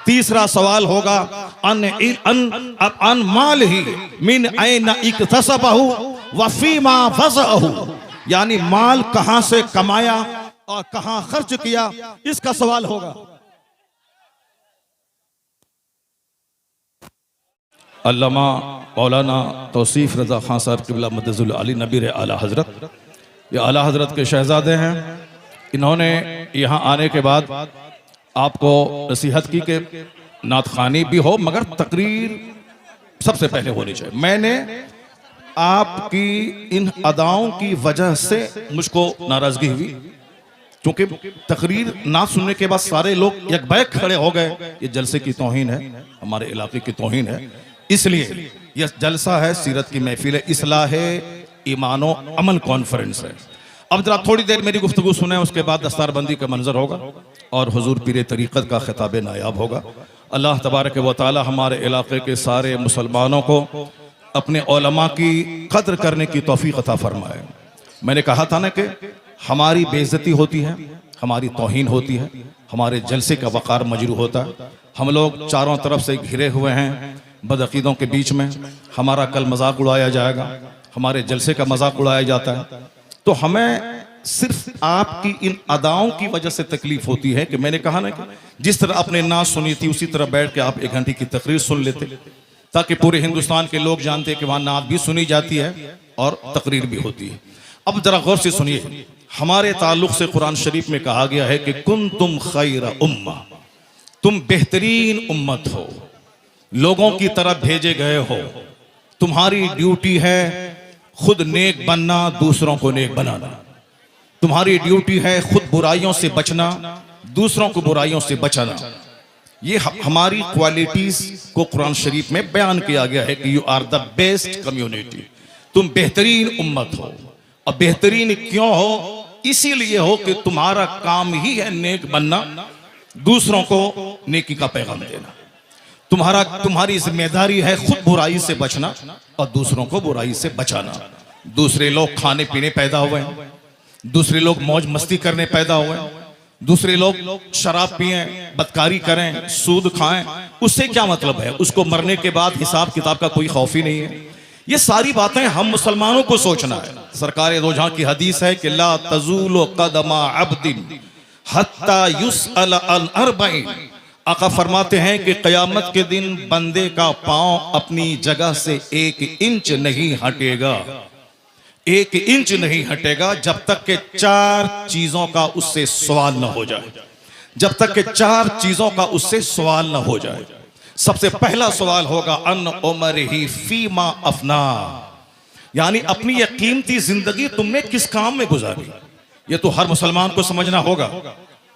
तीसरा सवाल होगा अन माल ही मिन ऐन इक्तसबहु व फीमा फज़अहु, यानी माल कहां से कमाया और कहां खर्च किया, इसका सवाल होगा। अल्लामा मौलाना तौसीफ रजा खान साहब क़िबला मदजुल अली नबीर आला हजरत, ये आला हजरत के शहजादे हैं। इन्होंने यहाँ आने के बाद आपको नसीहत की कि नात खानी भी हो मगर तकरीर सबसे पहले होनी चाहिए। मैंने आपकी इन अदाओं की वजह से मुझको नाराजगी हुई, क्योंकि तकरीर ना सुनने के बाद सारे लोग यकबैक खड़े हो गए। ये जलसे की तौहीन है, हमारे इलाके की तौहीन है। इसलिए यह जलसा है, सीरत की महफिल है, इस्लाह ईमानो अमल कॉन्फ्रेंस है। अब जरा थोड़ी देर मेरी गुफ्तगू सुने, उसके बाद दस्तारबंदी का मंजर होगा और हुजूर पीर तरीक़त का खिताब नायाब होगा। अल्लाह तबारक व तआला हमारे इलाके के सारे मुसलमानों को अपने उलमा की कद्र करने की तौफीक अता फरमाए। मैंने कहा था ना कि हमारी बेइज्जती होती है, हमारी तौहीन होती है, हमारे जलसे का वक़ार मजरू होता है। हम लोग चारों तरफ से घिरे हुए हैं बदअक़ीदों के बीच में। हमारा कल मजाक उड़ाया जाएगा, हमारे जलसे का मजाक उड़ाया जाता है। तो हमें सिर्फ आपकी इन अदाओं की वजह से तकलीफ होती है कि मैंने कहा ना कि जिस तरह आपने नात सुनी थी उसी तरह बैठ के आप 1 घंटे की तकरीर सुन लेते, ताकि पूरे हिंदुस्तान के लोग जानते कि वहाँ नात भी सुनी जाती है और तकरीर भी होती है। अब जरा गौर से सुनिए, हमारे ताल्लुक से कुरान शरीफ में कहा गया है कि कुंतुम खैर उम्मा, तुम बेहतरीन उम्मत हो, लोगों की तरफ भेजे गए हो। तुम्हारी ड्यूटी है खुद नेक बनना, दूसरों को नेक बनाना। तुम्हारी ड्यूटी है खुद बुराइयों से बचना, दूसरों को बुराइयों से बचाना। ये हमारी क्वालिटीज को कुरान शरीफ में बयान किया गया है कि you are the best community, तुम बेहतरीन उम्मत हो। और बेहतरीन क्यों हो? इसीलिए हो कि तुम्हारा काम ही है नेक बनना, दूसरों को नेकी का पैगाम देना। तुम्हारी जिम्मेदारी है खुद बुराई से बचना और दूसरों को बुराई से बचाना। दूसरे लोग खाने पीने पैदा हुए हैं, दूसरे लोग मौज मस्ती करने पैदा हुए हैं, दूसरे लोग शराब पिएं, बदकारी करें, सूद खाएं, उससे क्या मतलब है? उसको मरने के बाद हिसाब किताब का कोई खौफ ही नहीं है। ये सारी बातें हम मुसलमानों को सोचना है। सरकार दो जहां की हदीस है कि ला तज़ूलु क़दमा अब्दिन हत्ता युसअल अन अर्बईन। आका फरमाते हैं कि क़यामत के दिन बंदे का पांव अपनी जगह से 1 इंच नहीं हटेगा, 1 इंच नहीं हटेगा जब तक के 4 चीजों का उससे सवाल न हो जाए। जब तक के 4 चीजों का उससे सवाल न हो जाए। सबसे पहला सवाल होगा अन उमरिही फीमा अफना, यानी अपनी यह कीमती जिंदगी तुमने किस काम में गुजारी। ये तो हर मुसलमान को समझना होगा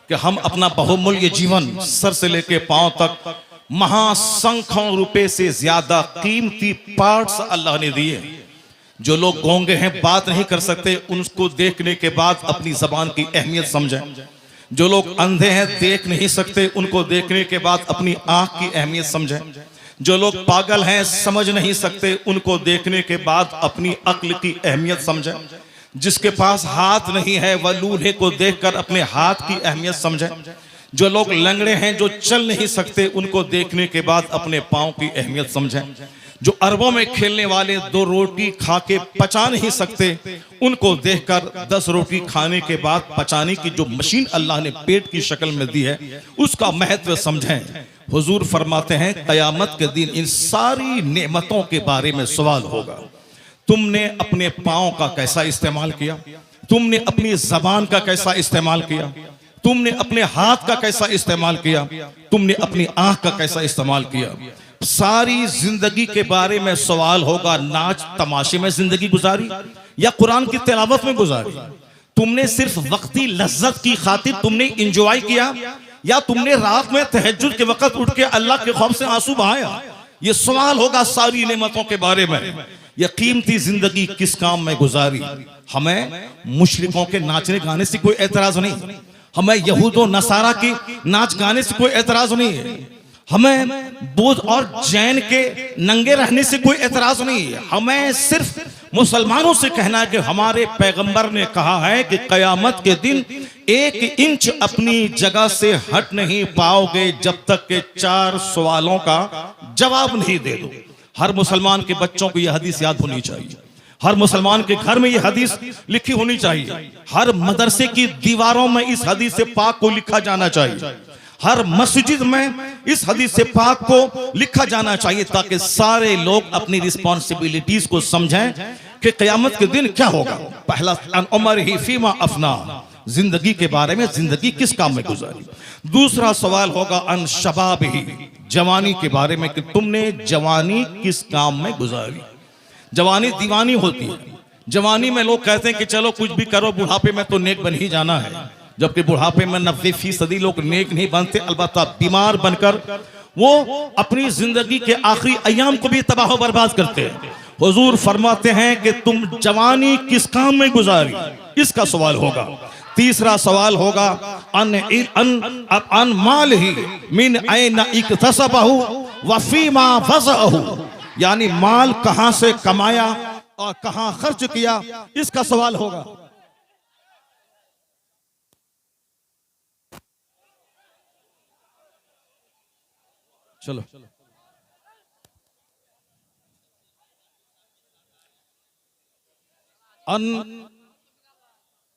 कि हम अपना बहुमूल्य जीवन सर से लेके पांव तक महासंख्यों रुपए से ज्यादा कीमती पार्ट्स अल्लाह ने दिए। जो लोग गूंगे हैं, बात नहीं कर सकते, उनको देखने के बाद अपनी जबान की अहमियत समझें। जो लोग अंधे हैं, देख नहीं सकते, उनको देखने के बाद अपनी आंख की अहमियत समझें। जो लोग पागल हैं, समझ नहीं सकते, उनको देखने के बाद अपनी अक्ल की अहमियत समझें। जिसके पास हाथ नहीं है वह लूल्हे को देखकर अपने हाथ की अहमियत समझे। जो लोग लंगड़े हैं, जो चल नहीं सकते, उनको देखने के बाद अपने पांव की अहमियत समझें। जो अरबों में खेलने वाले 2 रोटी खा के पचा नहीं सकते, उनको देखकर 10 रोटी खाने के बाद पचाने की जो मशीन अल्लाह ने पेट की शक्ल में दी है, उसका महत्व समझें। हुजूर फरमाते हैं क़यामत के दिन इन सारी नेमतों के बारे में सवाल होगा। तुमने अपने पाँव का कैसा इस्तेमाल किया, तुमने अपनी जबान का कैसा इस्तेमाल किया, तुमने अपने हाथ का कैसा इस्तेमाल किया, तुमने अपनी आंख का कैसा इस्तेमाल किया। सारी जिंदगी के बारे में सवाल होगा। नाच तमाशे में जिंदगी गुजारी या कुरान की तिलावत में गुजारी? तुमने सिर्फ वक्ती लज्जत की खातिर तुमने इंजॉय किया या तुमने रात में तहज्जुद के वक्त उठ के अल्लाह के खौफ से आंसू बहाया? ये सवाल होगा सारी नेमतों के बारे में। यह कीमती जिंदगी किस काम में गुजारी? हमें मुशरिकों के नाचने गाने से कोई एतराज नहीं, हमें यहूदो नसारा के नाच गाने से कोई एतराज नहीं है, हमें बौद्ध और जैन के नंगे रहने से कोई एतराज नहीं है। हमें सिर्फ मुसलमानों से कहना है कि हमारे पैगंबर ने कहा है कि कयामत के दिन एक इंच अपनी जगह से हट नहीं पाओगे जब तक के 4 सवालों का जवाब नहीं दे दो। हर मुसलमान के बच्चों को यह हदीस याद होनी चाहिए, हर मुसलमान के घर में यह हदीस लिखी होनी चाहिए, हर मदरसे की दीवारों में इस हदीस से पाक को लिखा जाना चाहिए, हर मस्जिद में इस हदीस से पाक को लिखा जाना चाहिए, ताकि सारे लोग अपनी रिस्पॉन्सिबिलिटीज को समझें कि क़यामत के दिन क्या होगा। पहला अन उमर ही फीमा अफना, जिंदगी के बारे में, जिंदगी किस काम में गुजारी। दूसरा सवाल होगा अन शबाब ही, जवानी के बारे में कि तुमने जवानी किस काम में गुजारी। जवानी दीवानी होती है, जवानी में लोग कहते हैं कि चलो कुछ भी करो, बुढ़ापे में तो नेक बन ही जाना है, जबकि बुढ़ापे में 90% लोग नेक नहीं बनते, अलबत्ता बीमार बनकर वो अपनी जिंदगी के आखिरी अयाम को भी तबाह बर्बाद करते हैं। हुजूर फरमाते हैं कि तुम जवानी किस काम में गुजारी, इसका सवाल होगा। तीसरा सवाल होगा अन माल ही मिन ऐन इक्तसबहु व फीमा फज़अहु, यानी माल कहां से कमाया और कहां खर्च किया, इसका सवाल होगा। चलो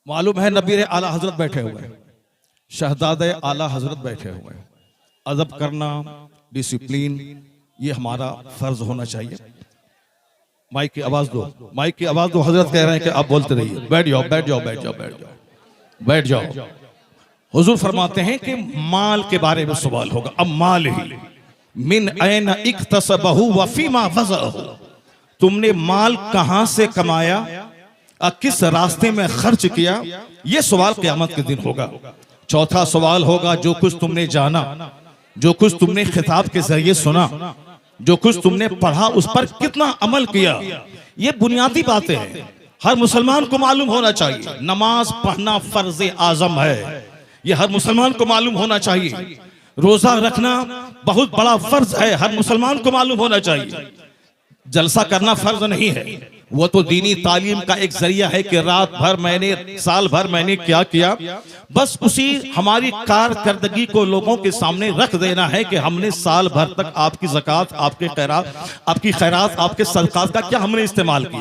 मालूम है नबी आला हजरत बैठे हुए हैं, शहजादे आला हजरत बैठे हुए हैं। अदब करना, डिसिप्लिन, ये हमारा फर्ज होना चाहिए। माइक की आवाज दो, माइक की आवाज दो। हजरत कह रहे हैं कि आप बोलते रहिए। बैठ जाओ, बैठ जाओ, बैठ जाओ, बैठ जाओ, बैठ जाओ। हुजूर फरमाते हैं कि माल के बारे में सवाल होगा। अब माल ही मिन ऐन इक्तसबहु व फीमा फज़अहु, तुमने माल कहां से कमाया और किस रास्ते में खर्च किया, यह सवाल क़यामत के दिन होगा। चौथा सवाल होगा जो कुछ तुमने जाना, जो कुछ तुमने खिताब के जरिए सुना, जो कुछ तुमने पढ़ा, उस पर कितना अमल किया। ये बुनियादी बातें हैं, हर मुसलमान को मालूम होना चाहिए। नमाज पढ़ना फर्ज आजम है, यह हर मुसलमान को मालूम होना चाहिए। रोजा रखना बहुत बड़ा फर्ज है, हर मुसलमान को मालूम होना चाहिए। जलसा करना फर्ज नहीं है, वो तो दीनी तालीम का एक जरिया है कि रात भर मैंने, साल भर मैंने क्या किया, बस उसी हमारी कारकर्दगी को लोगों के सामने रख देना है कि हमने साल भर तक आपकी ज़कात, आपके खैरात, आपकी खैरात, आपके सदकात का क्या हमने इस्तेमाल किया।